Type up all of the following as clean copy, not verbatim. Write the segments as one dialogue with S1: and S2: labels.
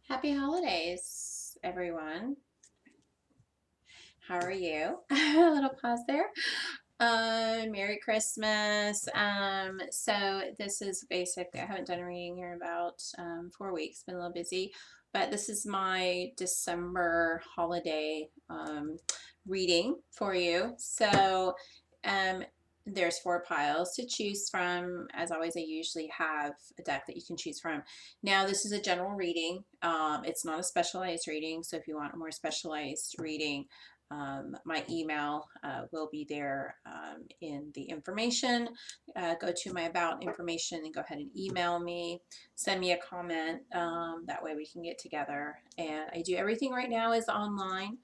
S1: Happy holidays, everyone. How are you? A little pause there. Merry Christmas. So this is basically, I haven't done a reading here in about 4 weeks, been a little busy, but this is my December holiday reading for you. So um, there's 4 piles to choose from. As always, I usually have a deck that you can choose from. Now, this is a general reading. It's not a specialized reading, so if you want a more specialized reading, my email will be there in the information. Go to my about information and go ahead and email me. Send me a comment. That way we can get together. And I do everything right now is online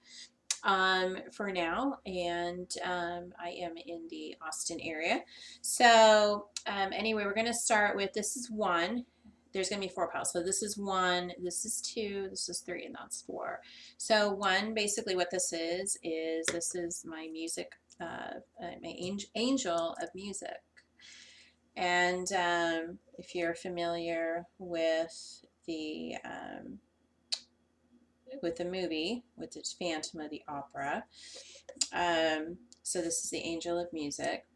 S1: for now, and I am in the Austin area. So anyway, we're going to start with this is one. There's going to be 4 piles. So this is one, this is two, this is three, and that's four. So one, basically what this is this is my music, my angel of music. And if you're familiar with the movie, with the Phantom of the Opera, so this is the angel of music.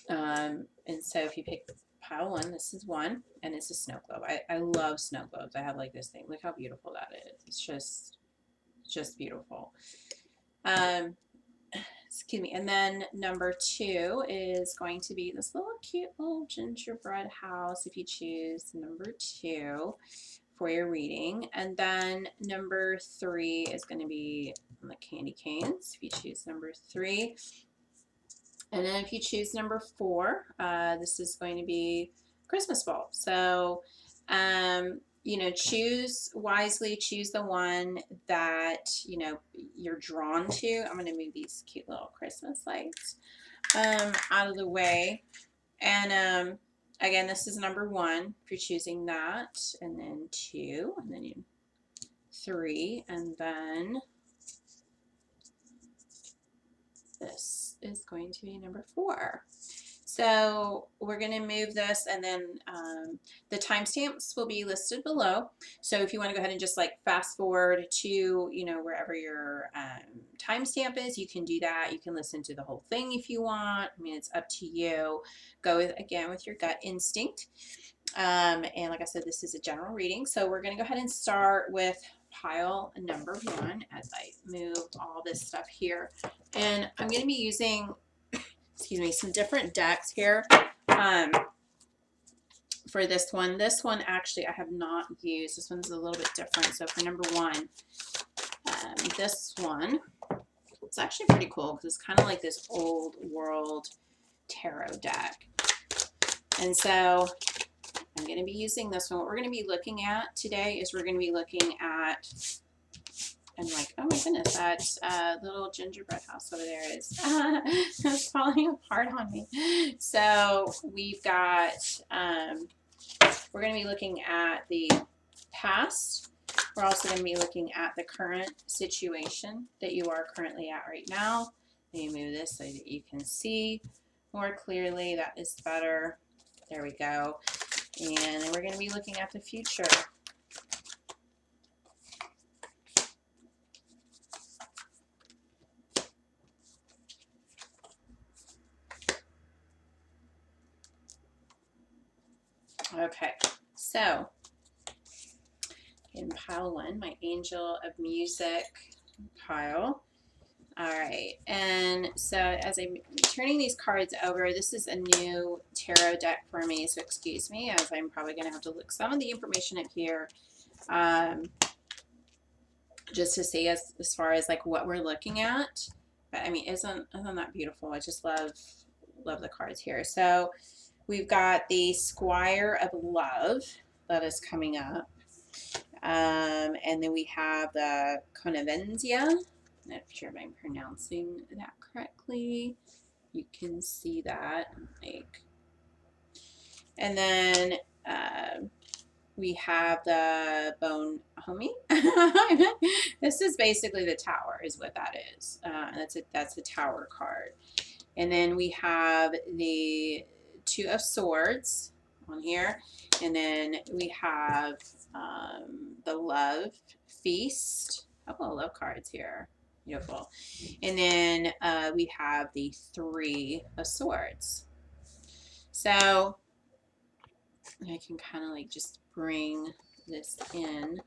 S1: And so if you pick pile one, this is one, and it's a snow globe. I love snow globes. I have like this thing. Look how beautiful that is. It's just beautiful. Excuse me. And then number two is going to be this little cute little gingerbread house if you choose number two for your reading. And then number three is going to be on the candy canes if you choose number three. And then if you choose number four, this is going to be Christmas bulb. So, choose wisely, choose the one that, you're drawn to. I'm going to move these cute little Christmas lights out of the way. And again, this is number one if you're choosing that. And then two, and then three, and then this is going to be number four. So we're going to move this, and then the timestamps will be listed below. So if you want to go ahead and just like fast forward to, wherever your timestamp is, you can do that. You can listen to the whole thing if you want. I mean, it's up to you. Go again with your gut instinct. And like I said, this is a general reading. So we're going to go ahead and start with pile number one as I move all this stuff here. And I'm going to be using, excuse me, some different decks here for this one. This one actually I have not used. This one's a little bit different. So for number one, this one, it's actually pretty cool because it's kind of like this old world tarot deck. And so I'm going to be using this one. What we're going to be looking at today is we're going to be looking at, and like, oh my goodness, that little gingerbread house over there is it's falling apart on me. So we've got, we're going to be looking at the past. We're also going to be looking at the current situation that you are currently at right now. Let me move this so that you can see more clearly. That is better. There we go. And then we're going to be looking at the future. Okay, so in pile one, my angel of music pile. All right, and so as I'm turning these cards over, this is a new tarot deck for me, so excuse me, as I'm probably going to have to look some of the information up here just to see as far as like what we're looking at. But I mean, isn't that beautiful? I just love the cards here. So we've got the Squire of Love that is coming up. And then we have the Conventia. I'm not sure if I'm pronouncing that correctly. You can see that. And then we have the Bone Homie. This is basically the Tower, is what that is. That's the Tower card. And then we have the Two of Swords. on here. And then we have the Love Feast. A couple of love cards here. Beautiful. And then we have the Three of Swords. So I can kind of like just bring this in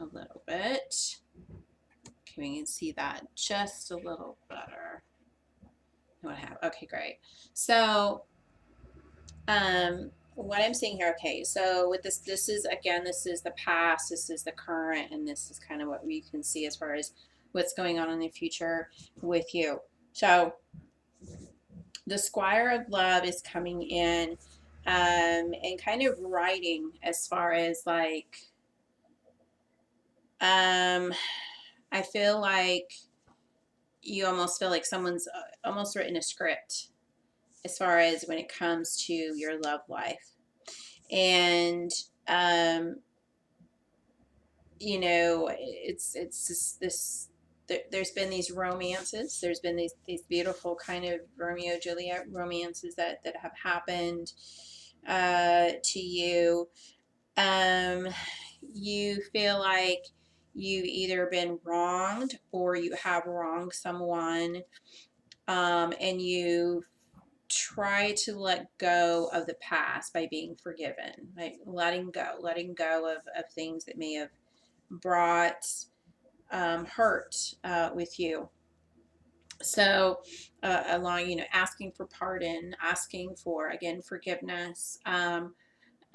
S1: a little bit. Okay, we can see that just a little better. What I have. Okay, great. So what I'm seeing here, okay, so with this is, again, this is the past, this is the current, and this is kind of what we can see as far as what's going on in the future with you. So the Squire of Love is coming in and kind of writing as far as like, I feel like you almost feel like someone's almost written a script as far as when it comes to your love life. And you know, it's just this, there's been these romances, there's been these beautiful kind of Romeo Juliet romances that have happened to you. You feel like you've either been wronged or you have wronged someone, and you try to let go of the past by being forgiven, like letting go of things that may have brought hurt with you. So along, you know, asking for pardon, asking for, again, forgiveness,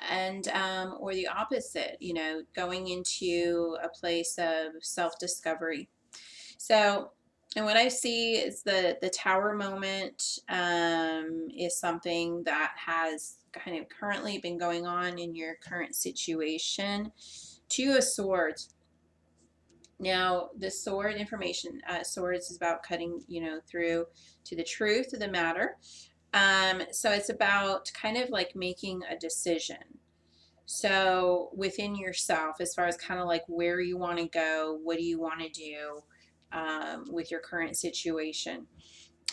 S1: and or the opposite, you know, going into a place of self-discovery. So, and what I see is the Tower moment is something that has kind of currently been going on in your current situation. Two of Swords. Now, the sword information, swords is about cutting, you know, through to the truth of the matter. So it's about kind of like making a decision. So within yourself, as far as kind of like where you want to go, what do you want to do with your current situation.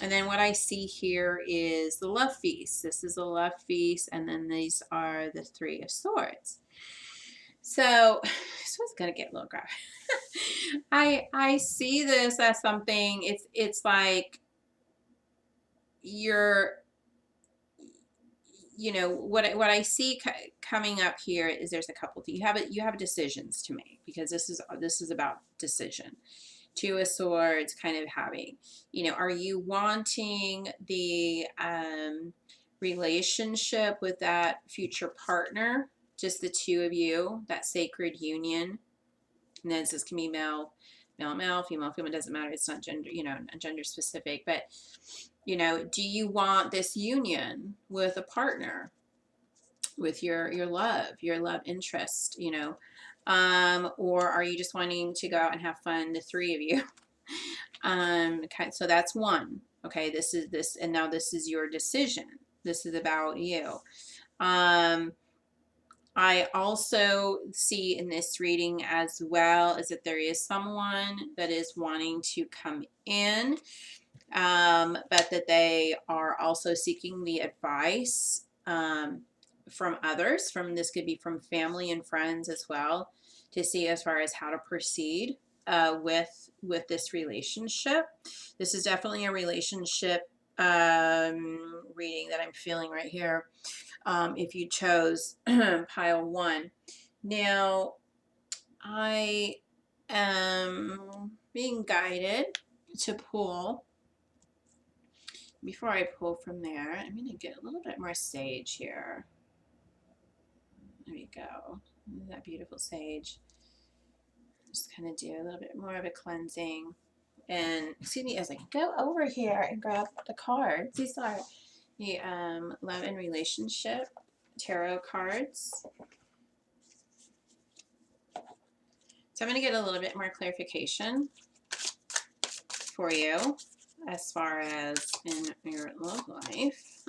S1: And then what I see here is the Love Feast. This is a Love Feast, and then these are the Three of Swords. So this one's gonna get a little graphic. I see this as something. It's like you're, you know, what I see coming up here is there's a couple things. You have decisions to make, because this is about decision. Two of Swords, kind of having, you know, are you wanting the relationship with that future partner, just the two of you, that sacred union? And then this can be male, female, it doesn't matter. It's not gender, you know, not gender specific, but, you know, do you want this union with a partner, with your love interest, you know, or are you just wanting to go out and have fun, the three of you? Okay, so that's one. Okay, this is this, and now this is your decision. This is about you. I also see in this reading as well is that there is someone that is wanting to come in, but that they are also seeking the advice from others. From this could be from family and friends as well, to see as far as how to proceed with this relationship. This is definitely a relationship reading that I'm feeling right here. If you chose pile one. Now, I am being guided to pull. Before I pull from there, I'm going to get a little bit more sage here. There we go. That beautiful sage. Just kind of do a little bit more of a cleansing. And excuse me as I go over here and grab the cards. These are the love and relationship tarot cards. So I'm going to get a little bit more clarification for you as far as in your love life,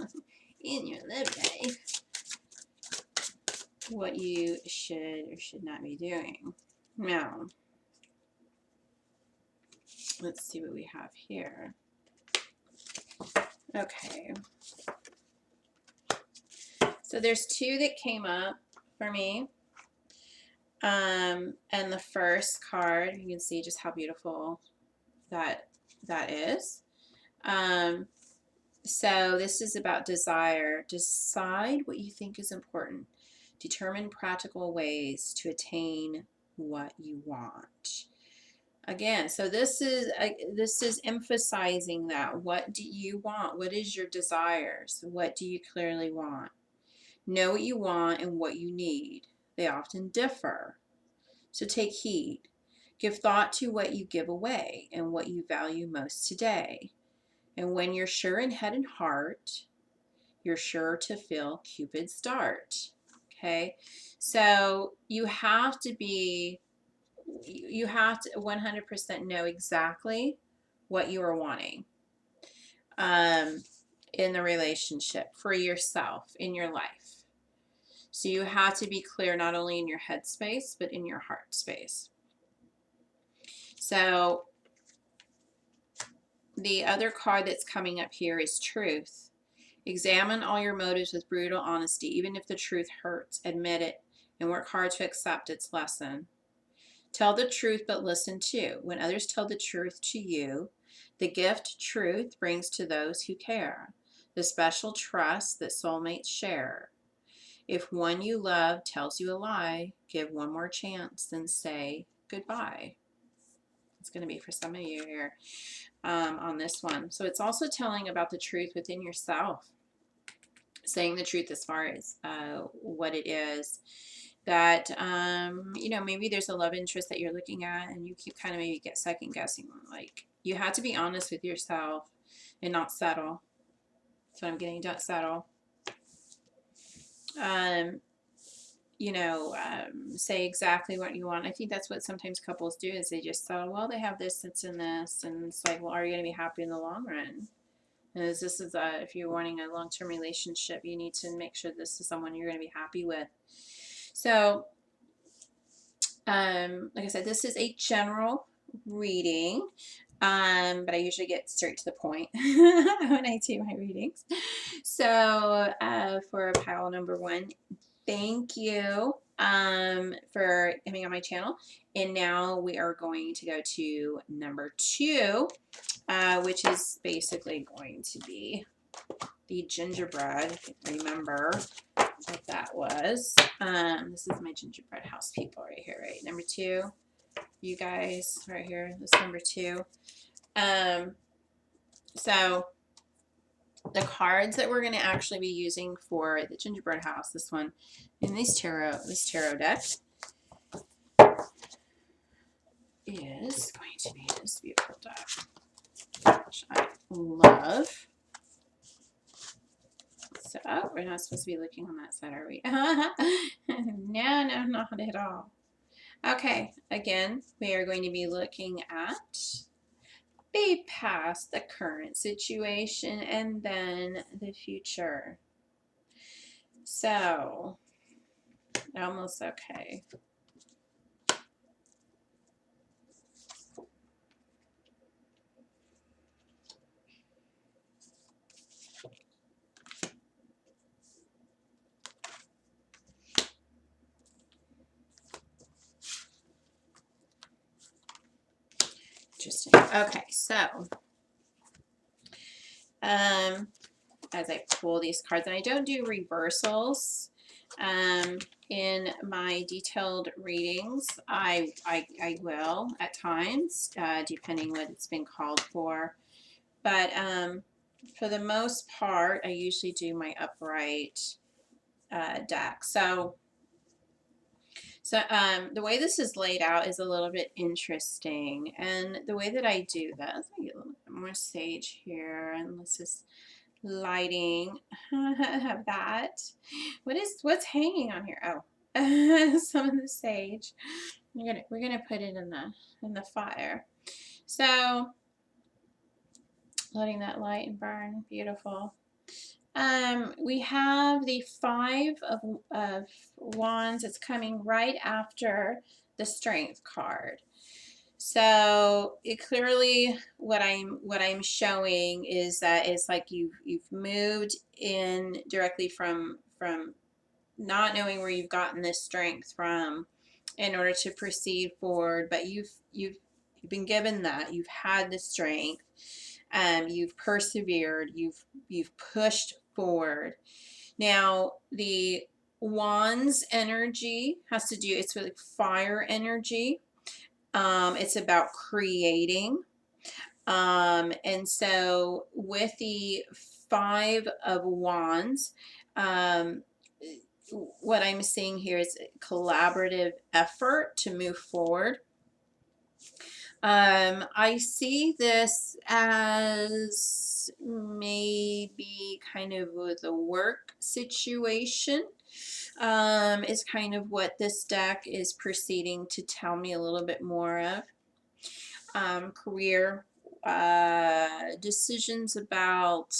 S1: in your love life, what you should or should not be doing. Now, let's see what we have here. Okay. So there's two that came up for me. And the first card, you can see just how beautiful that is. So this is about desire. Decide what you think is important. Determine practical ways to attain what you want. Again, so this is emphasizing that. What do you want? What is your desires? What do you clearly want? Know what you want and what you need. They often differ. So take heed. Give thought to what you give away and what you value most today. And when you're sure in head and heart, you're sure to feel Cupid's dart. Okay? So you have to 100% know exactly what you are wanting in the relationship for yourself, in your life. So you have to be clear not only in your head space, but in your heart space. So the other card that's coming up here is truth. Examine all your motives with brutal honesty. Even if the truth hurts, admit it and work hard to accept its lesson. Tell the truth, but listen too. When others tell the truth to you, the gift truth brings to those who care, the special trust that soulmates share. If one you love tells you a lie, give one more chance, then say goodbye. It's going to be for some of you here on this one. So it's also telling about the truth within yourself, saying the truth as far as what it is. That, maybe there's a love interest that you're looking at and you keep kind of maybe second guessing. Like, you have to be honest with yourself and not settle. That's what I'm getting. Don't settle. Say exactly what you want. I think that's what sometimes couples do, is they just settle. Well, they have this, it's in this, and it's like, well, are you going to be happy in the long run? And if you're wanting a long-term relationship, you need to make sure this is someone you're going to be happy with. So, like I said, this is a general reading, but I usually get straight to the point when I do my readings. So, for pile number 1, thank you for coming on my channel. And now we are going to go to number 2, which is basically going to be the gingerbread. Remember what that was. This is my gingerbread house people right here, right? Number 2. You guys right here, this number 2. So the cards that we're going to actually be using for the gingerbread house, this one in this tarot deck, is going to be this beautiful deck, which I love. So, we're not supposed to be looking on that side, are we? No, not at all. Okay, again, we are going to be looking at the past, the current situation, and then the future. So, almost okay. Interesting. Okay, so as I pull these cards, and I don't do reversals in my detailed readings. I will at times, depending what it's been called for. But for the most part, I usually do my upright deck. So the way this is laid out is a little bit interesting. And the way that I do this, let me get a little bit more sage here, and let's just lighting have that. What's hanging on here? Oh, some of the sage. We're gonna put it in the fire. So letting that light and burn, beautiful. We have the 5 of Wands. It's coming right after the Strength card. So it clearly, what I'm showing is that it's like you've moved in directly from not knowing where you've gotten this strength from in order to proceed forward, but you've been given that. You've had the strength. You've persevered. You've pushed forward. Now, the wands energy has to do, it's really fire energy. It's about creating. And so with the 5 of Wands, um, what I'm seeing here is collaborative effort to move forward. I see this as maybe kind of with a work situation. Is kind of what this deck is proceeding to tell me a little bit more of. Career, decisions about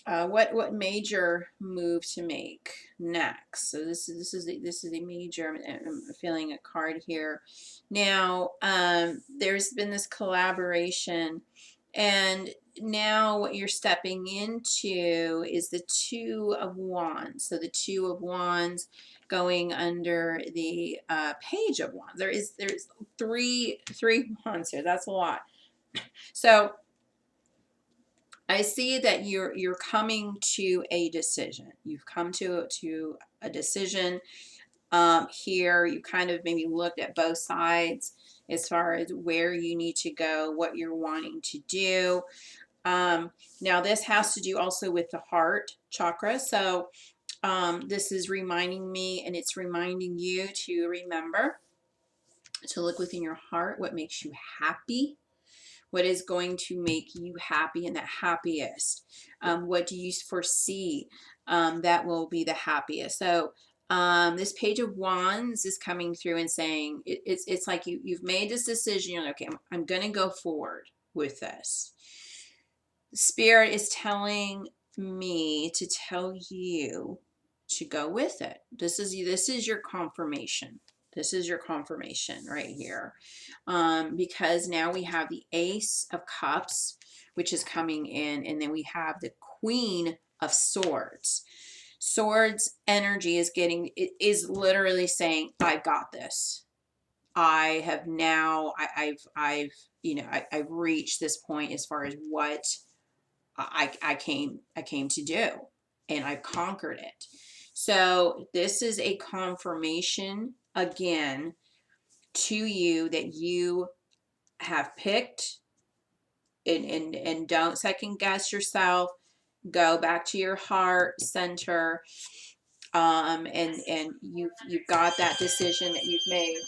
S1: what major move to make next. So this is a major. I'm feeling a card here. Now there's been this collaboration, and now what you're stepping into is the 2 of Wands. So the 2 of Wands going under the Page of Wands. There's three wands here. That's a lot. So I see that you're coming to a decision. You've come to a decision here. You kind of maybe looked at both sides as far as where you need to go, what you're wanting to do. Now this has to do also with the heart chakra. So this is reminding me, and it's reminding you to remember to look within your heart, what makes you happy. What is going to make you happy and the happiest? What do you foresee that will be the happiest? So this Page of Wands is coming through and saying it's like you've made this decision. You're like, okay, I'm going to go forward with this. Spirit is telling me to tell you to go with it. This is your confirmation. This is your confirmation right here. Because now we have the Ace of Cups, which is coming in, and then we have the Queen of Swords. Swords energy is literally saying, I've got this. I have now, I've reached this point as far as what I came to do, and I conquered it. So this is a confirmation again to you that you have picked, and don't second guess yourself. Go back to your heart center, and you've got that decision that you've made,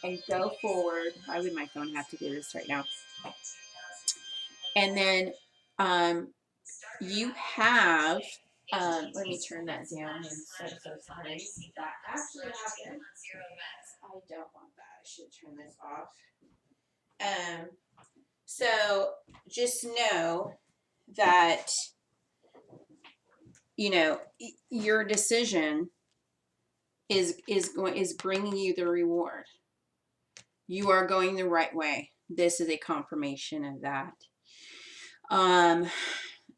S1: and go forward. Why would my phone have to do this right now? And then you have, let me turn that down. I'm so sorry. That actually happened. I don't want that. I should turn this off. So just know that, your decision is bringing you the reward. You are going the right way. This is a confirmation of that.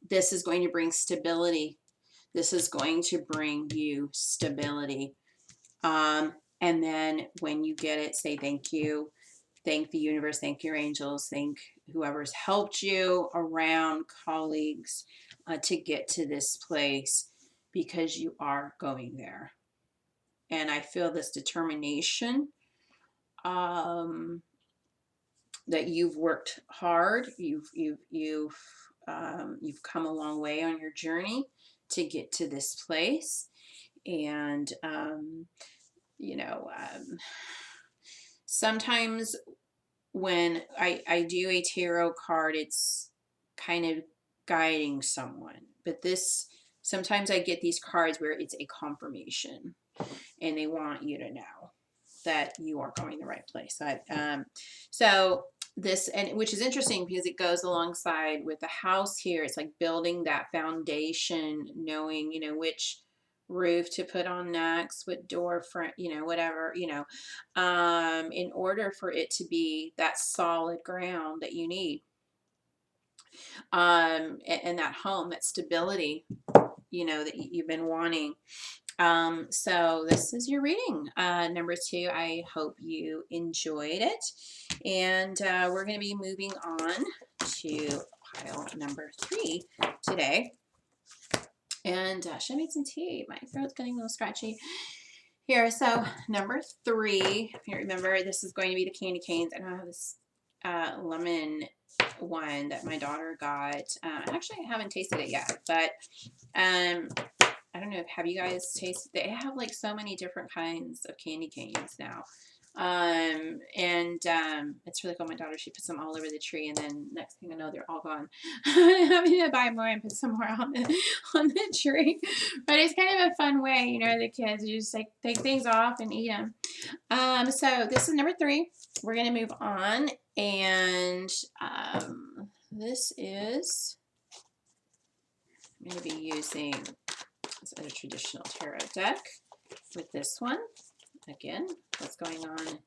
S1: This is going to bring stability. This is going to bring you stability. And then when you get it, say thank you. Thank the universe, thank your angels, thank whoever's helped you around, colleagues, to get to this place, because you are going there. And I feel this determination, that you've worked hard, you've come a long way on your journey to get to this place. And sometimes when I do a tarot card, it's kind of guiding someone. But sometimes I get these cards where it's a confirmation, and they want you to know that you are going the right place. So this, and which is interesting because it goes alongside with the house here. It's like building that foundation, knowing, which roof to put on next, what door front, whatever, in order for it to be that solid ground that you need, and that home, that stability. you know, that you've been wanting. So this is your reading. Number 2, I hope you enjoyed it. And we're going to be moving on to pile number 3 today. And should I make some tea? My throat's getting a little scratchy. Here, so number 3, if you remember, this is going to be the candy canes. And I have this lemon one that my daughter got. Actually, I haven't tasted it yet, but I don't know. Have you guys tasted? They have like so many different kinds of candy canes now. It's really cool. My daughter, she puts them all over the tree, and then next thing I know, they're all gone. I'm having to buy more and put some more on the tree. But it's kind of a fun way, you know, the kids, you just like take things off and eat them. So this is number 3. We're gonna move on, and this is, I'm gonna be using a traditional tarot deck with this one. Again, what's going on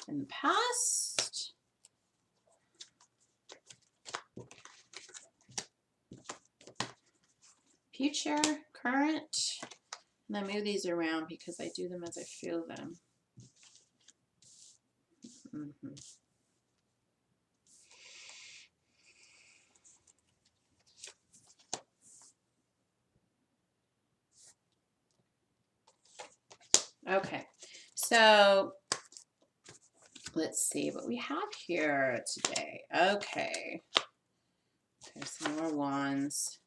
S1: in the past. Future, current. And I move these around because I do them as I feel them. Okay, so let's see what we have here today. Okay, there's some more wands.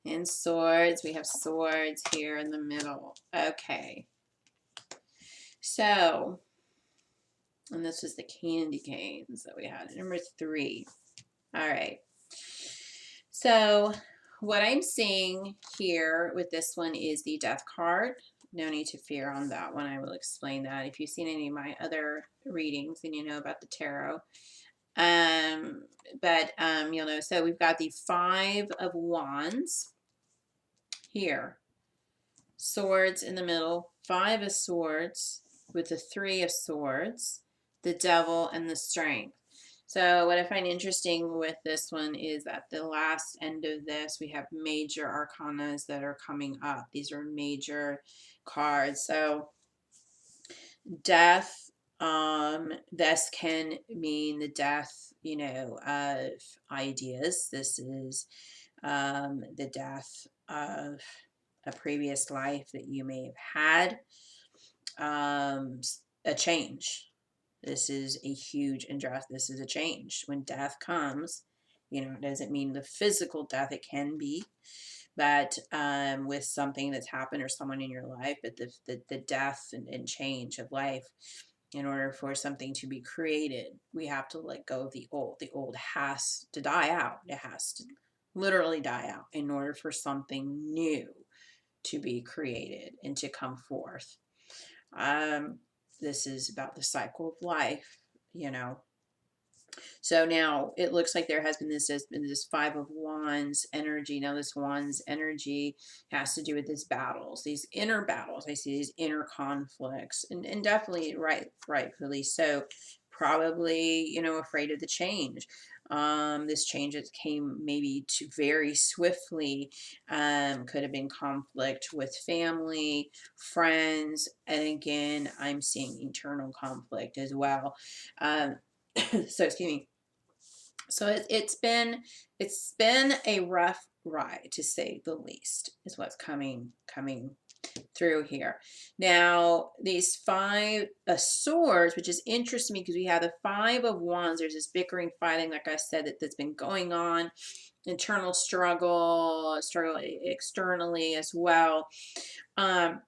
S1: And swords. We have swords here in the middle. Okay, so, and this is the candy canes that we had. Number 3. All right. So what I'm seeing here with this one is the Death card. No need to fear on that one. I will explain that. If you've seen any of my other readings, then you know about the tarot. You'll know. So we've got the 5 of Wands here. Swords in the middle. 5 of Swords with the 3 of Swords. The Devil and the Strength. So what I find interesting with this one is at the last end of this, we have major arcanas that are coming up. These are major cards. So death, this can mean the death, you know, of ideas. This is the death of a previous life that you may have had, a change. This is a huge injustice. This is a change. When death comes, you know, it doesn't mean the physical death. It can be, but with something that's happened or someone in your life, but the death and change of life, in order for something to be created, we have to let go of the old. The old has to die out. It has to literally die out in order for something new to be created and to come forth. This is about the cycle of life, you know. So now it looks like there has been this 5 of Wands energy. Now this Wands energy has to do with these battles, these inner battles. I see these inner conflicts, and definitely rightfully so. Probably, you know, afraid of the change. This change that came maybe too very swiftly, could have been conflict with family, friends, and again, I'm seeing internal conflict as well. So excuse me. So it's been a rough ride, to say the least, is what's coming through here. Now these 5 swords, which is interesting because we have the 5 of Wands. There's this bickering, fighting, like I said, that's been going on, internal struggle externally as well. And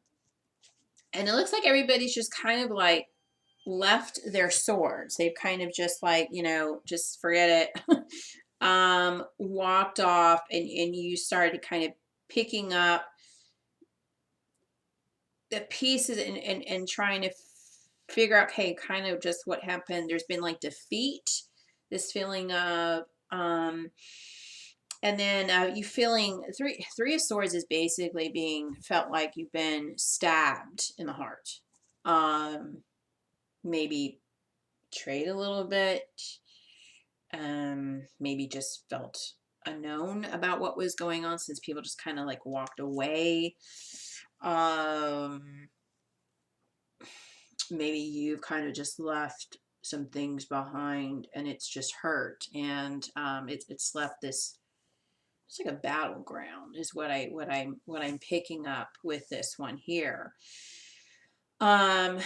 S1: it looks like everybody's just kind of like left their swords. They've kind of just like, you know, just forget it. Walked off, and you started kind of picking up the pieces and trying to figure out, hey, kind of just what happened. There's been like defeat, this feeling of, and then you feeling three of Swords is basically being felt like you've been stabbed in the heart. Maybe betrayed a little bit. Maybe just felt unknown about what was going on since people just kind of like walked away. Um, Maybe you've kind of just left some things behind and it's just hurt, and it's left this, it's like a battleground is what I'm picking up with this one here. Um,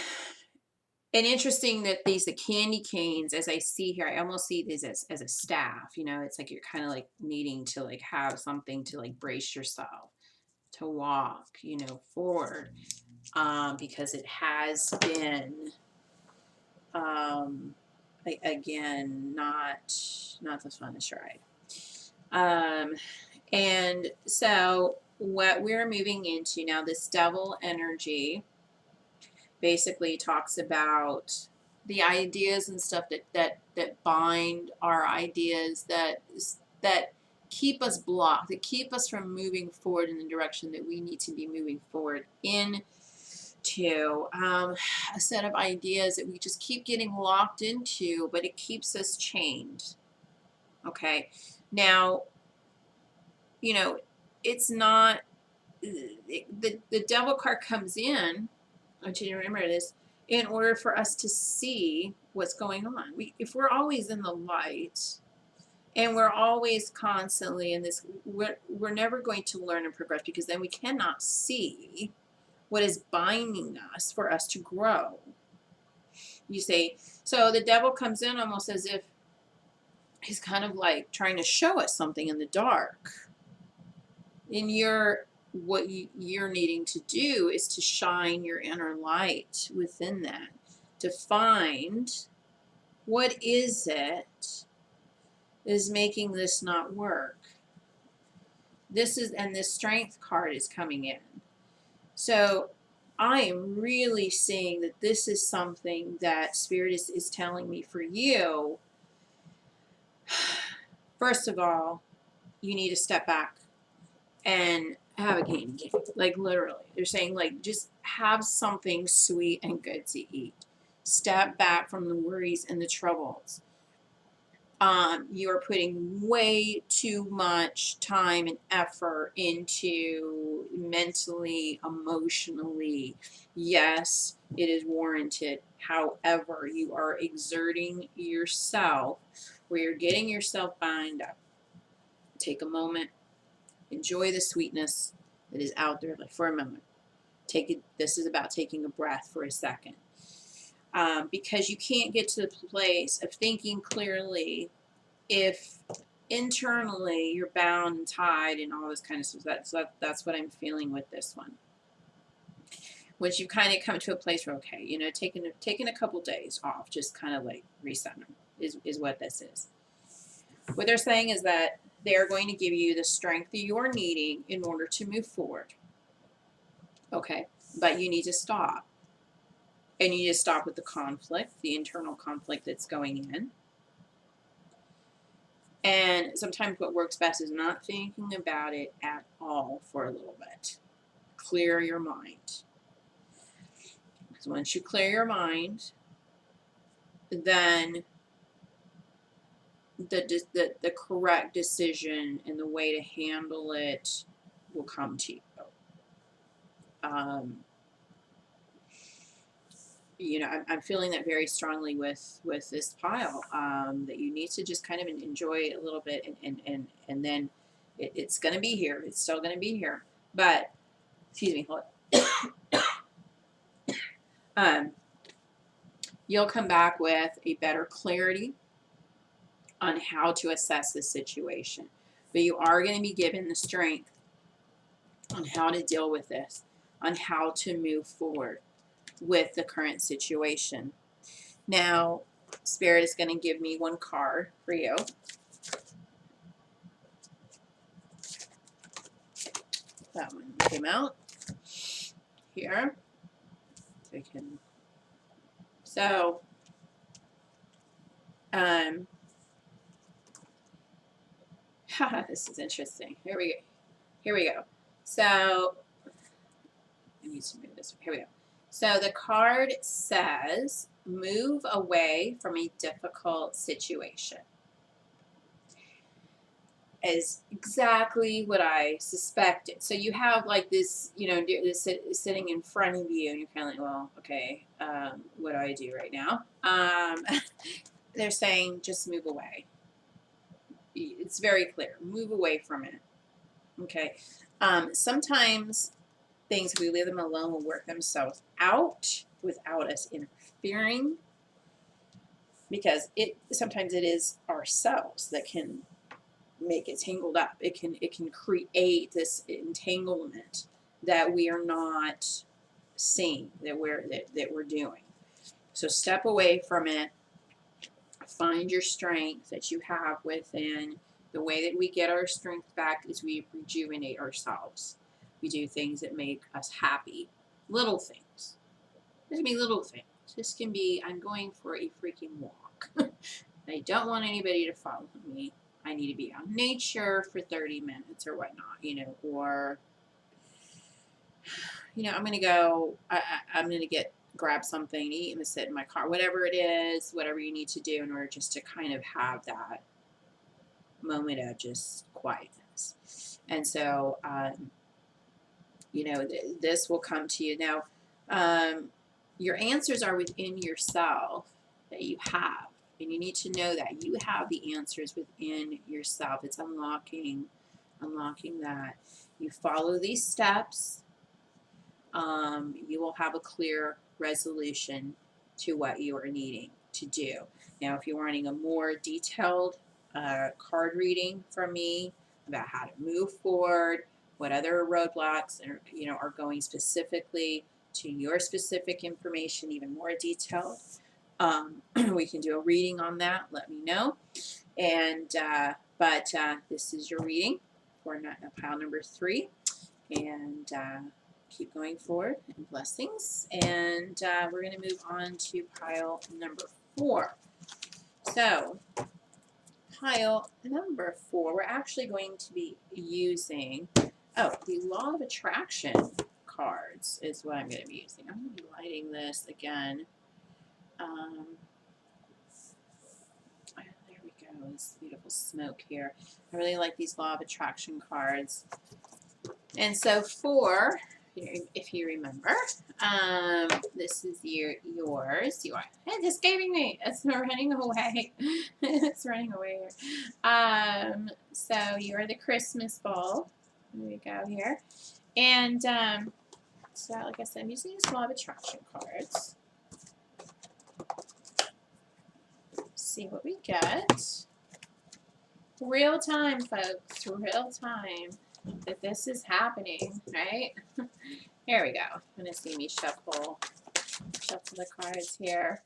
S1: and interesting that the candy canes, as I see here, I almost see these as a staff. It's like you're kind of like needing to like have something to like brace yourself to walk, forward, because it has been, um, again, not the funnest ride. And so what we're moving into now, this devil energy basically talks about the ideas and stuff that bind our ideas, that keep us blocked, that keep us from moving forward in the direction that we need to be moving forward into, a set of ideas that we just keep getting locked into, but it keeps us chained. Okay, now, it's not, the devil card comes in. I want you to remember this, in order for us to see what's going on. If we're always in the light and we're always constantly in this, we're never going to learn and progress, because then we cannot see what is binding us for us to grow. You see, so the devil comes in almost as if he's kind of like trying to show us something in the dark. And what you're needing to do is to shine your inner light within that, to find what is it that is making this not work. And this strength card is coming in. So I am really seeing that this is something that Spirit is telling me for you. First of all, you need to step back and have a candy cane. Like, literally. They're saying, like, just have something sweet and good to eat. Step back from the worries and the troubles. You are putting way too much time and effort into mentally, emotionally. Yes, it is warranted. However, you are exerting yourself where you're getting yourself bound up. Take a moment. Enjoy the sweetness that is out there, like, for a moment. This is about taking a breath for a second. Because you can't get to the place of thinking clearly if internally you're bound and tied and all this kind of stuff. That's what I'm feeling with this one. Once you kind of come to a place where, okay, taking a couple days off, just kind of like resetting is what this is. What they're saying is that they're going to give you the strength that you're needing in order to move forward. Okay, but you need to stop. And you need to stop with the conflict, the internal conflict that's going in. And sometimes what works best is not thinking about it at all for a little bit. Clear your mind. Because once you clear your mind, then the correct decision and the way to handle it will come to you. I'm feeling that very strongly with this pile, that you need to just kind of enjoy it a little bit, and then it's going to be here. It's still going to be here. But, excuse me, hold on. You'll come back with a better clarity on how to assess the situation. But you are going to be given the strength on how to deal with this, on how to move forward with the current situation. Now, Spirit is going to give me one card for you. That one came out here. So, this is interesting. Here we go. So, I need to move this. Here we go. So the card says, move away from a difficult situation. is exactly what I suspected. So you have like this, this sitting in front of you, and you're kind of like, well, okay, what do I do right now? They're saying just move away. It's very clear. Move away from it. Okay. Sometimes things, if we leave them alone, will work themselves out without us interfering, because sometimes it is ourselves that can make it tangled up. It can create this entanglement that we are not seeing, that we're doing. So step away from it. Find your strength that you have within. The way that we get our strength back is we rejuvenate ourselves. We do things that make us happy. Little things. This can be little things. This can be, I'm going for a freaking walk. I don't want anybody to follow me. I need to be out in nature for 30 minutes or whatnot, or, I'm going to go, I'm going to grab something to eat. I'm going to sit in my car, whatever it is, whatever you need to do in order just to kind of have that moment of just quietness. And so, this will come to you. Now, your answers are within yourself that you have. And you need to know that you have the answers within yourself. It's unlocking that. You follow these steps, you will have a clear resolution to what you are needing to do. Now, if you're wanting a more detailed card reading from me about how to move forward, what other roadblocks are going specifically to your specific information, even more detailed, we can do a reading on that. Let me know. And but this is your reading for pile number 3, and keep going forward, and blessings. And we're going to move on to pile number 4. So pile number 4, we're actually going to be using the Law of Attraction cards is what I'm going to be using. I'm going to be lighting this again. There we go, this beautiful smoke here. I really like these Law of Attraction cards. And so 4, if you remember, this is yours. It's escaping me. It's running away. It's running away here. So you're the Christmas ball. There we go here. And so like I said, I'm using these Law of Attraction cards. See what we get. Real time, folks. Real time that this is happening, right? Here we go. I'm going to see me shuffle the cards here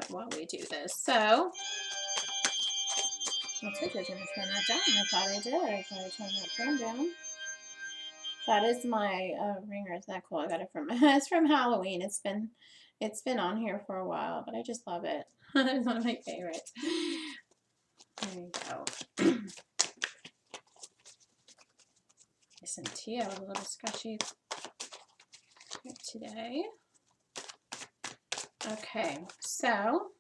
S1: while we do this. So, I told you I was going to turn that down. I thought I did. I thought I turned that fan down. That is my ringer. Isn't that cool? I got it from it's from Halloween. It's been on here for a while, but I just love it. It's one of my favorites. There you go. Listen, Tia was a little sketchy today. Okay, so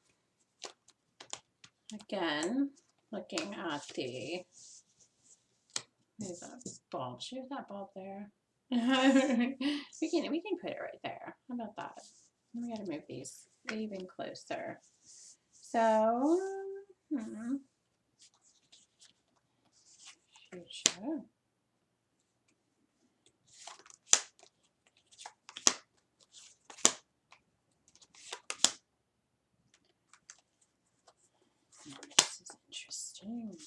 S1: again, looking at the bulb. Shoot that bulb there. we can put it right there. How about that? We got to move these even closer. So, sure. This is interesting.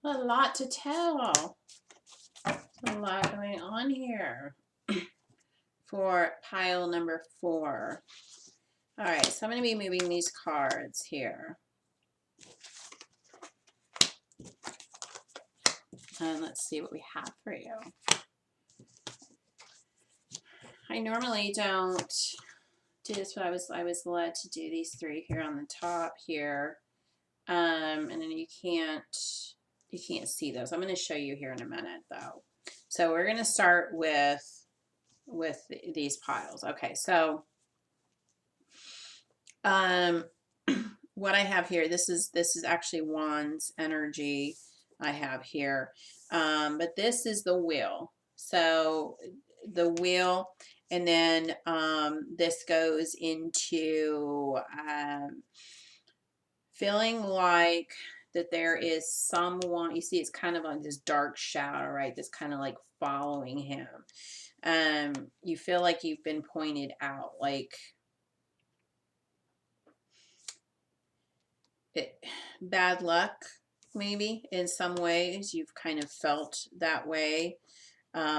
S1: A lot to tell. A lot going on here for pile number 4. All right, so I'm going to be moving these cards here. And let's see what we have for you. I normally don't do this, but I was led to do these 3 here on the top here. And then you can't see those. I'm going to show you here in a minute though. So we're going to start with these piles. Okay, so what I have here, this is actually wands energy I have here. But this is the wheel. So the wheel, and then this goes into feeling like that there is someone, you see it's kind of like this dark shadow, right? That's kind of like following him. You feel like you've been pointed out, like it, bad luck, maybe in some ways. You've kind of felt that way.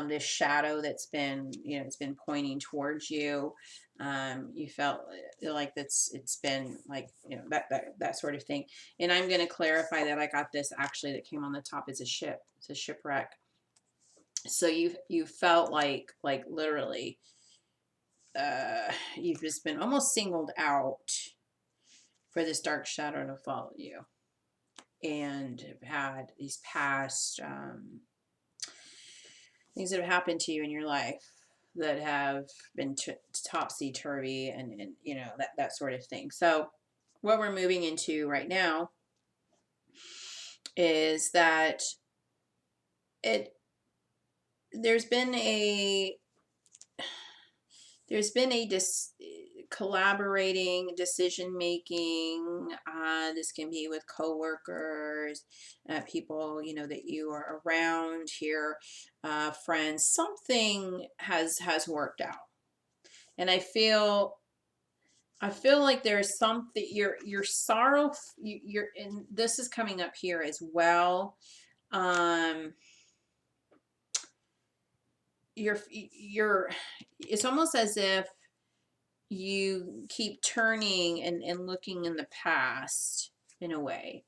S1: This shadow that's been, it's been pointing towards you. You felt like it's been like, that sort of thing. And I'm going to clarify that I got this actually that came on the top is a ship. It's a shipwreck. So you felt like literally, you've just been almost singled out for this dark shadow to follow you, and have had these past things that have happened to you in your life that have been topsy-turvy, and that sort of thing. So what we're moving into right now is that it there's been a collaborating, decision making. This can be with coworkers, people that you are around here, friends. Something has worked out, and I feel like there's something your sorrow. You're and this is coming up here as well. Um, you're. It's almost as if you keep turning and looking in the past in a way.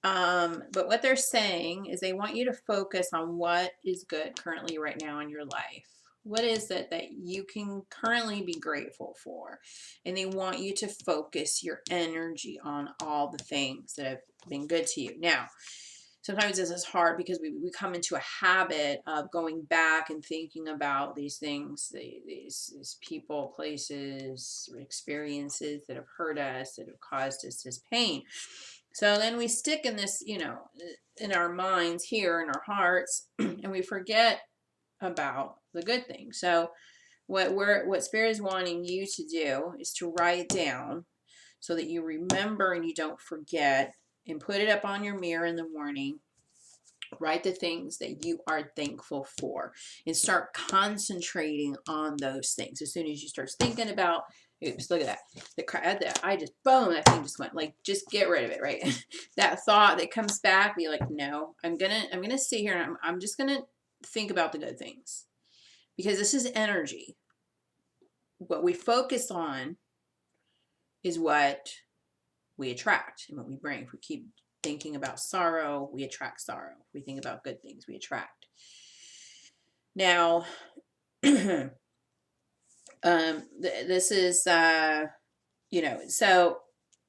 S1: But what they're saying is they want you to focus on what is good currently right now in your life. What is it that you can currently be grateful for? And they want you to focus your energy on all the things that have been good to you. Now, sometimes this is hard because we come into a habit of going back and thinking about these things, these people, places, experiences that have hurt us, that have caused us this pain. So then we stick in this, in our minds here, in our hearts, and we forget about the good things. So what Spirit is wanting you to do is to write down so that you remember and you don't forget, and put it up on your mirror in the morning. Write the things that you are thankful for and start concentrating on those things. As soon as you start thinking about, oops, look at that. I just, boom, that thing just went, like, just get rid of it, right? That thought that comes back, be like, no, I'm gonna sit here and I'm just gonna think about the good things, because this is energy. What we focus on is what we attract and what we bring. If we keep thinking about sorrow, we attract sorrow. If we think about good things, we attract. Now, this is, so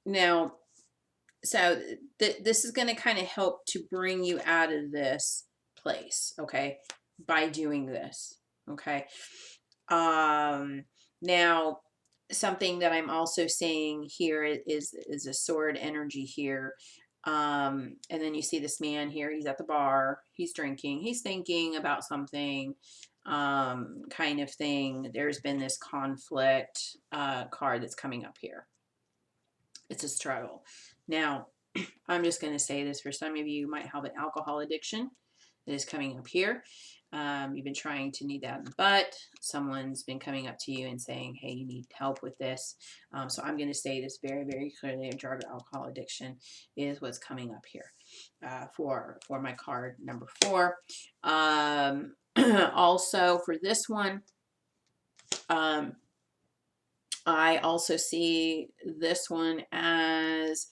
S1: now, this is going to kind of help to bring you out of this place, okay, by doing this, okay. Now, something that I'm also seeing here is a sword energy here. And then you see this man here, he's at the bar, he's drinking, he's thinking about something, kind of thing. There's been this conflict card that's coming up here. It's a struggle. Now, I'm just going to say this, for some of you might have an alcohol addiction that is coming up here. You've been trying to knead that in the butt. Someone's been coming up to you and saying, hey, you need help with this. So I'm going to say this very, very clearly. A drug or alcohol addiction is what's coming up here for my card number 4. Also, for this one, I also see this one as,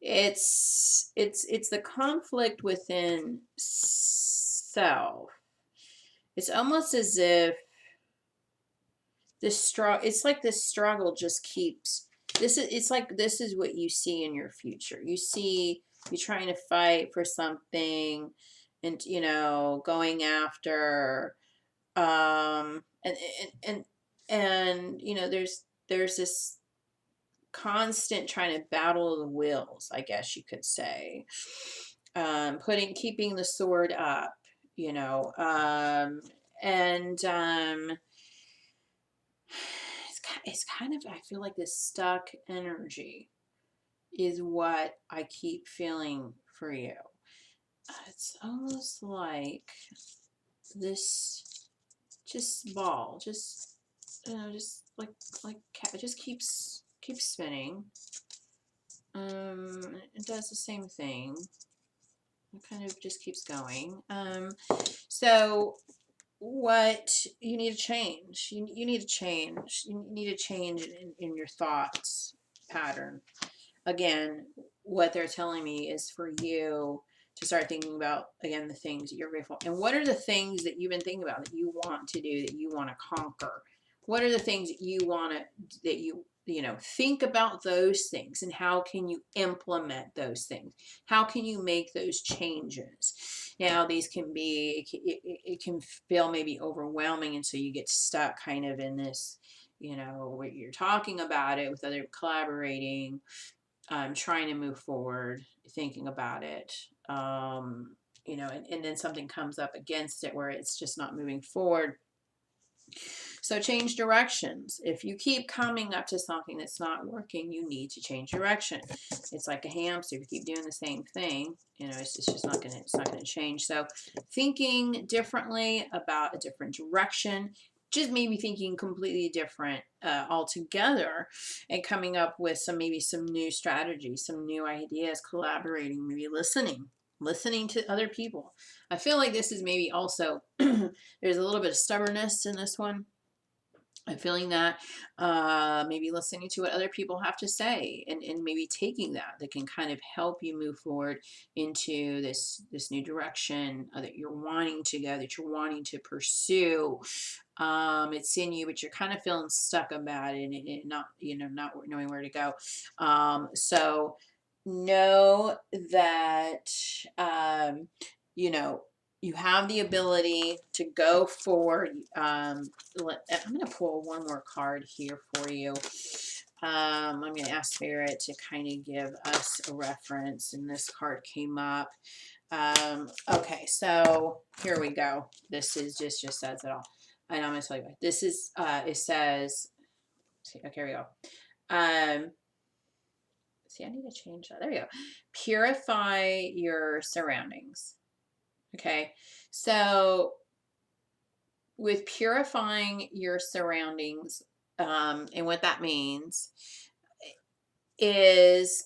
S1: it's the conflict within self. It's almost as if it's like this struggle just keeps, it's like this is what you see in your future. You see you trying to fight for something, and going after, and there's this constant trying to battle the wills, I guess you could say. Keeping the sword up, you know, and it's kind of, I feel like this stuck energy is what I keep feeling for you. It's almost like this just ball, just just it just keeps spinning. It does the same thing. It kind of just keeps going. So what you need to change? You need to change. You need to change in your thoughts pattern. Again, what they're telling me is for you to start thinking about, again, the things that you're grateful. And what are the things that you've been thinking about that you want to do, that you want to conquer? What are the things that you want to, that you know, think about those things, and how can you implement those things? How can you make those changes? Now, these can be, it can feel maybe overwhelming, and so you get stuck kind of in this, you know, where you're talking about it with other collaborating, trying to move forward, thinking about it, you know, and then something comes up against it where it's just not moving forward. So change directions. If you keep coming up to something that's not working, you need to change direction. It's like a hamster. If you keep doing the same thing, you know, it's just not gonna, it's not gonna change. So thinking differently about a different direction, just maybe thinking completely different altogether, and coming up with maybe some new strategies, some new ideas, collaborating, maybe listening to other people. I feel like this is maybe also there's a little bit of stubbornness in this one. I'm feeling that, maybe listening to what other people have to say, and maybe taking that can kind of help you move forward into this new direction that you're wanting to go, that you're wanting to pursue. It's in you, but you're kind of feeling stuck about it, and not, you know, not knowing where to go. So know that, you know, you have the ability to go forward. I'm going to pull one more card here for you. I'm going to ask Spirit to kind of give us a reference, and this card came up. Okay, so here we go. This is just says it all. And I'm going to tell you what this is. It says, okay, here we go. See, I need to change that. There we go. Purify your surroundings. Okay, so with purifying your surroundings, and what that means is,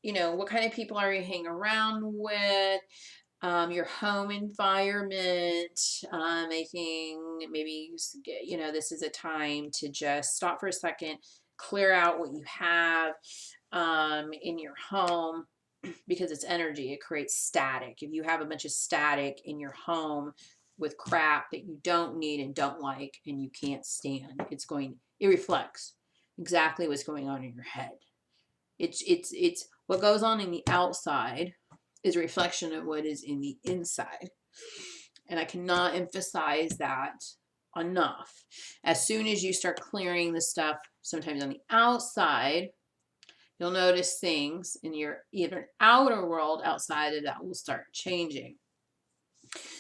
S1: you know, what kind of people are you hanging around with, your home environment, making maybe, you know, this is a time to just stop for a second, clear out what you have in your home, because it's energy. It creates static. If you have a bunch of static in your home with crap that you don't need and don't like and you can't stand, it reflects exactly what's going on in your head. It's what goes on in the outside is a reflection of what is in the inside. And I cannot emphasize that enough. As soon as you start clearing the stuff, sometimes on the outside, you'll notice things in your either outer world outside of that will start changing.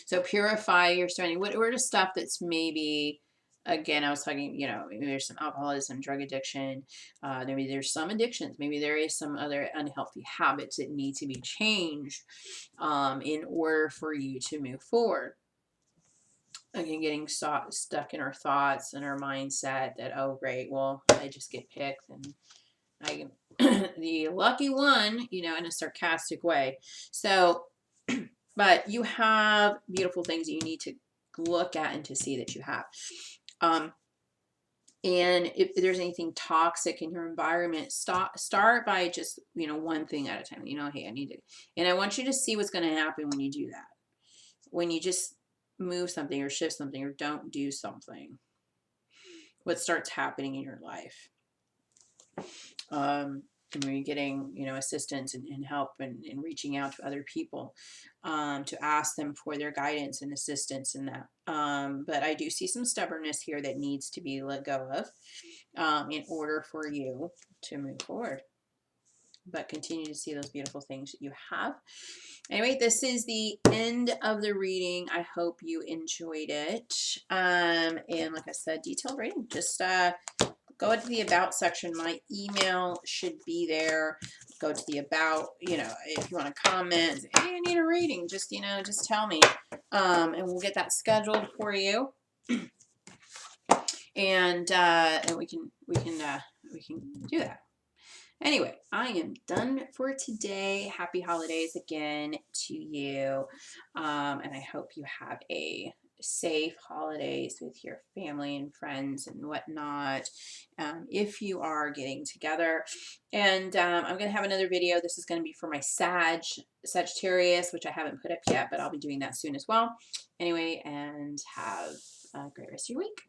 S1: So purify your surrounding. What are the stuff that's maybe, again, I was talking, you know, maybe there's some alcoholism, drug addiction, maybe there's some addictions, maybe there is some other unhealthy habits that need to be changed in order for you to move forward. Again, getting stuck in our thoughts and our mindset that, oh, great, well, I just get picked and I the lucky one, you know, in a sarcastic way. So, but you have beautiful things that you need to look at and to see that you have. And if there's anything toxic in your environment, start by just, you know, one thing at a time. You know, hey, I need to, and I want you to see what's going to happen when you do that. When you just move something or shift something or don't do something, what starts happening in your life. and where you're getting, you know, assistance and help and reaching out to other people to ask them for their guidance and assistance in that. But I do see some stubbornness here that needs to be let go of in order for you to move forward. But continue to see those beautiful things that you have. Anyway, this is the end of the reading. I hope you enjoyed it. And like I said, detailed reading. Just go to the about section. My email should be there. Go to the about, you know, if you want to comment, hey, I need a reading, just, you know, just tell me. And we'll get that scheduled for you. And we can do that. Anyway, I am done for today. Happy holidays again to you. And I hope you have a safe holidays with your family and friends and whatnot, if you are getting together. And I'm going to have another video. This is going to be for my Sagittarius, which I haven't put up yet, but I'll be doing that soon as well. Anyway, and have a great rest of your week.